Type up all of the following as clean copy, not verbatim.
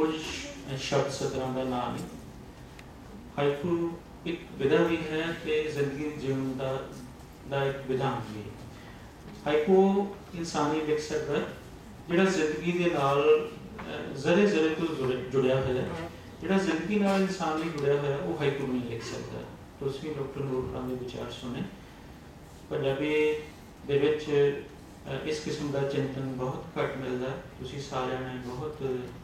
कुछ शब्द सतरां दा नाम है। हाइकू एक विधा भी है कि जिंदगी जीवन दा एक विधान भी है। हाइकू इंसान ही लिख सकता है जिहड़ा जिंदगी दे नाल जरे जरे तो जुड़िया है, जिहड़ा जिंदगी नाल इंसान नहीं जुड़िया है वो हाइकू नहीं लिख सकता। तुसीं डॉक्टर नूर खान के विचार सुने। पंजाबी दे विच इस किस्म का चिंतन बहुत घट मिलता। तुसीं सारिਆਂ ने बहुत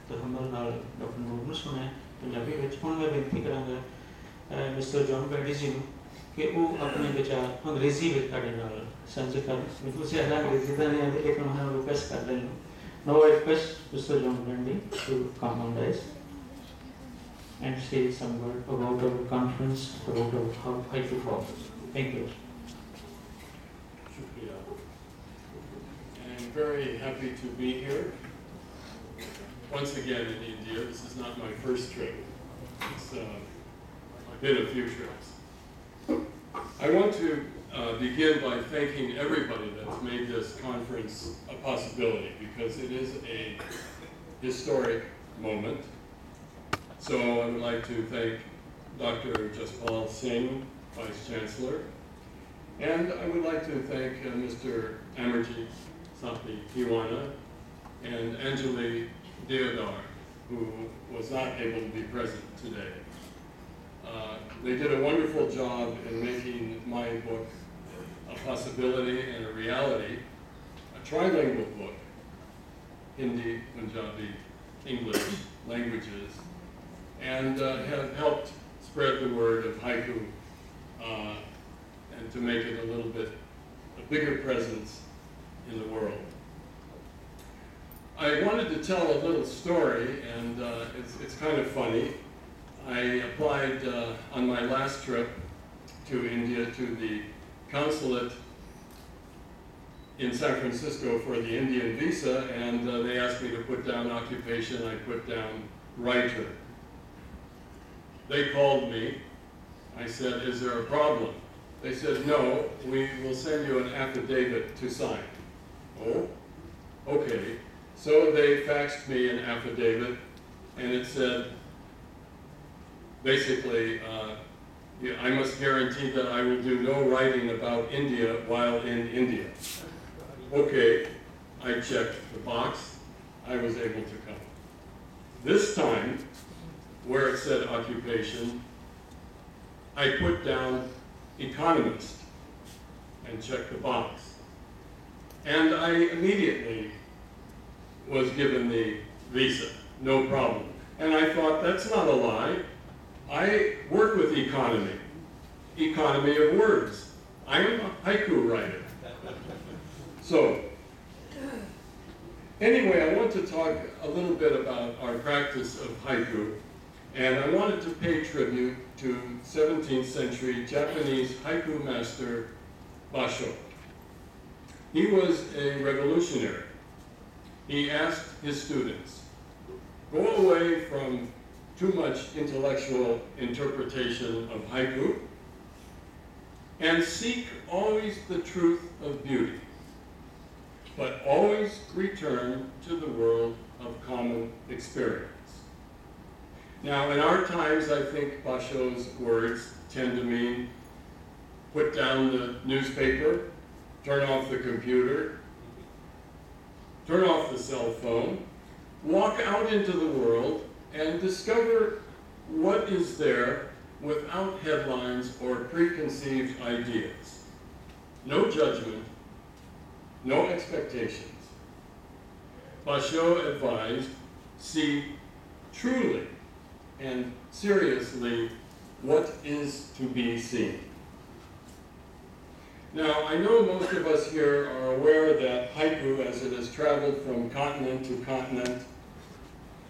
तहम्मुल नाल डॉक्टर नूर नूं सुने पंजाबी विच। हुण मैं बेनती करांगा मिस्टर जॉन ब्रैंडी जी नूं कि वो अपने विचार अंग्रेजी में तुहाडे नाल साझे करन। मैं तुसीं अंग्रेजी दा नहीं आंदे लेकिन मैं रिक्वेस्ट कर रहा हूं। Now I request Mr. John Brandi to come on this and say some word about our conference, about our Haiku process. Thank you. I'm very happy to be here once again in India. This is not my first trip. I've been a few trips. I want to begin by thanking everybody that's made this conference a possibility, because it is a historic moment. So I would like to thank Dr. Jaspal Singh, Vice Chancellor, and I would like to thank Mr. Amarjit Sapi Kiwana and Anjali Deodar, who was not able to be present today. They did a wonderful job in making my book a possibility and a reality, a trilingual book, Hindi, Punjabi, English languages, and have helped spread the word of haiku and to make it a little bit a bigger presence in the world. I wanted to tell a little story, and it's kind of funny. I applied on my last trip to India to the consulate in San Francisco for the Indian visa, and they asked me to put down occupation. I put down writer. They called me. I said, "Is there a problem?" They said, "No, we will send you an affidavit to sign." Oh, okay. So they faxed me an affidavit, and it said, basically, I must guarantee that I will do no writing about India while in India. Okay, I checked the box. I was able to come. This time, where it said occupation, I put down economist and checked the box. And I immediately was given the visa, no problem. And I thought, that's not a lie. I work with economy of words. I'm a haiku writer. So, anyway, I want to talk a little bit about our practice of haiku, and I wanted to pay tribute to 17th century Japanese haiku master Basho. He was a revolutionary. He asked his students, go away from too much intellectual interpretation of haiku and seek always the truth of beauty, but always return to the world of common experience. Now, in our times, I think Basho's words tend to mean put down the newspaper, turn off the computer, turn off the cell phone, walk out into the world and discover what is there without headlines or preconceived ideas. No judgment, no expectations. Basho advised, see truly and seriously what is to be seen. Now, I know most of us here are aware that haiku, as it has traveled from continent to continent,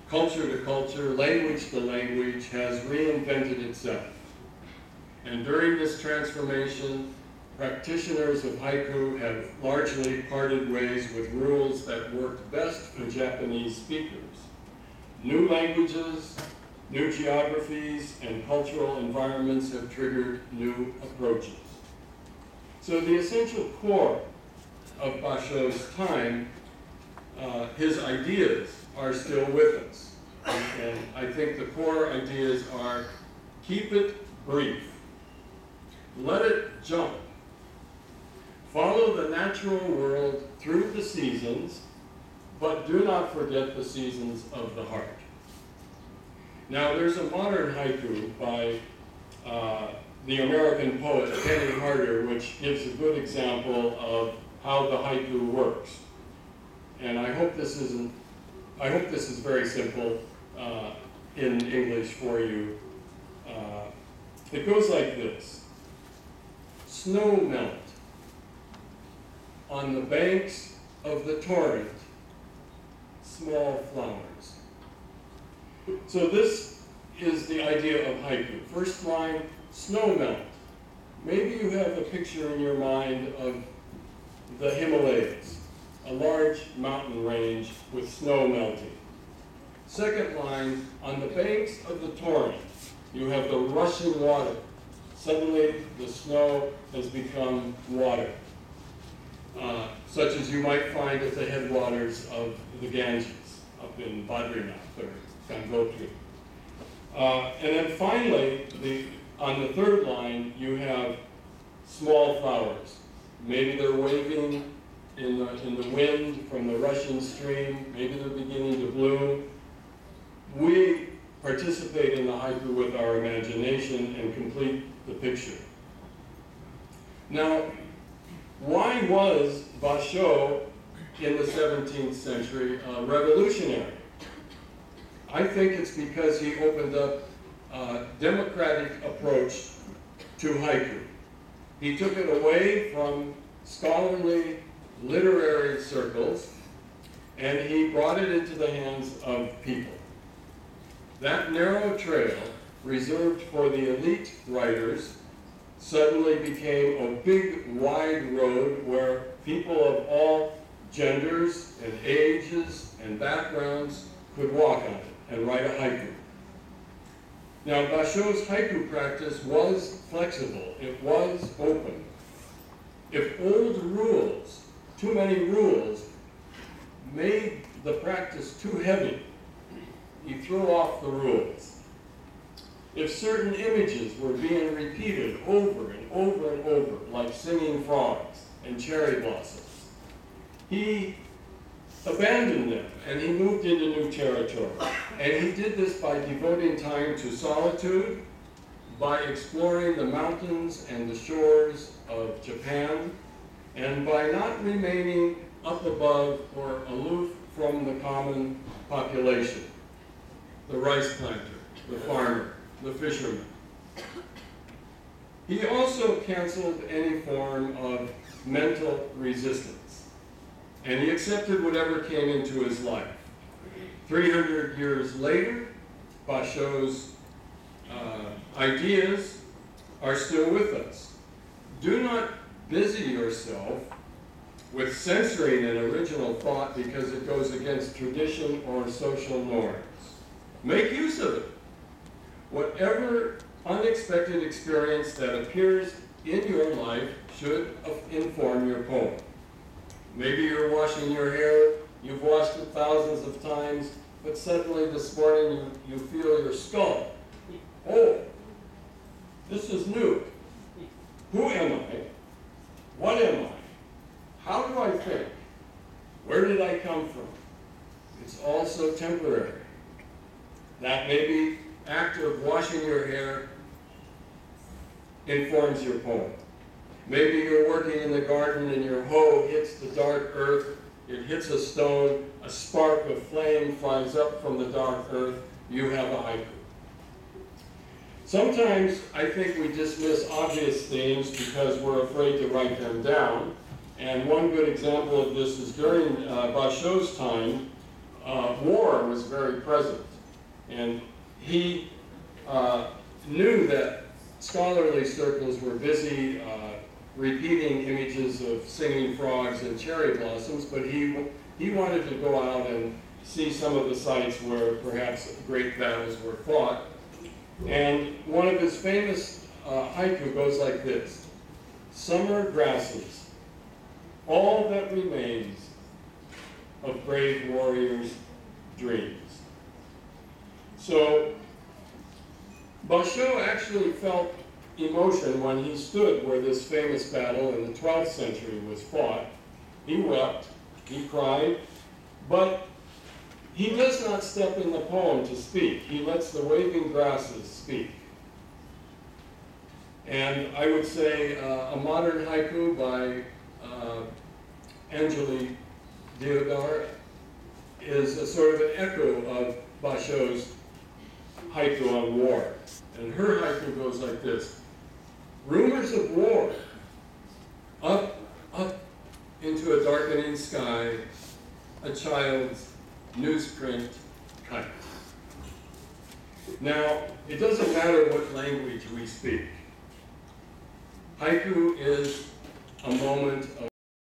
culture to culture, language to language, has reinvented itself. And during this transformation, practitioners of haiku have largely parted ways with rules that worked best for Japanese speakers. New languages, new geographies, and cultural environments have triggered new approaches. So the essential core of Basho's time, his ideas are still with us. I think the core ideas are: keep it brief, let it jump, follow the natural world through the seasons, but do not forget the seasons of the heart. Now, there's a modern haiku by the American poet Penny Harder, which gives a good example of how the haiku works. And I hope this is very simple in English for you. It goes like this: snow melt on the banks of the torrent, small flowers. So this is the idea of haiku. First line, snow melt. Maybe you have a picture in your mind of the Himalayas, a large mountain range with snow melting. Second line, on the banks of the torrent, you have the rushing water. Suddenly the snow has become water, such as you might find at the headwaters of the Ganges, up in Badrinath or Gangotri. And then finally, on the third line, you have small flowers. Maybe they're waving in the wind from the rushing stream. Maybe they're beginning to bloom. We participate in the haiku with our imagination and complete the picture. Now, why was Basho in the 17th century revolutionary? I think it's because he opened up a democratic approach to haiku. He took it away from scholarly literary circles, and he brought it into the hands of people. That narrow trail, reserved for the elite writers, suddenly became a big, wide road where people of all genders and ages and backgrounds could walk on it and write a haiku. Now, Basho's haiku practice was flexible. It was open. If old rules, too many rules, made the practice too heavy, he threw off the rules. If certain images were being repeated over and over and over, like singing frogs and cherry blossoms, he abandoned them and he moved into new territory. And he did this by devoting time to solitude, by exploring the mountains and the shores of Japan, and by not remaining up above or aloof from the common population, the rice planter, the farmer, the fisherman. He also canceled any form of mental resistance, and he accepted whatever came into his life. 300 years later, Basho's ideas are still with us. Do not busy yourself with censoring an original thought because it goes against tradition or social norms. Make use of it. Whatever unexpected experience that appears in your life should inform your poem. Maybe you're washing your hair, you've washed it thousands of times, but suddenly this morning you feel your skull. Oh, this is new. Who am I? What am I? How do I think? Where did I come from? It's all so temporary. That maybe act of washing your hair informs your poem. Maybe you're working in the garden and your hoe hits the dark earth, it hits a stone, a spark of flame flies up from the dark earth, you have a haiku. Sometimes I think we dismiss obvious themes because we're afraid to write them down. And one good example of this is during Basho's time, war was very present. And he knew that scholarly circles were busy repeating images of singing frogs and cherry blossoms, but he wanted to go out and see some of the sites where perhaps great battles were fought. And one of his famous haiku goes like this: summer grasses, all that remains of brave warriors' dreams. So Basho actually felt emotion when he stood where this famous battle in the 12th century was fought. He wept, he cried, but he does not step in the poem to speak. He lets the waving grasses speak. And I would say a modern haiku by Angeli Deodar is a sort of an echo of Basho's haiku on war. And her haiku goes like this: rumors of war, up, up into a darkening sky, a child's newsprint kite. Now, it doesn't matter what language we speak. Haiku is a moment of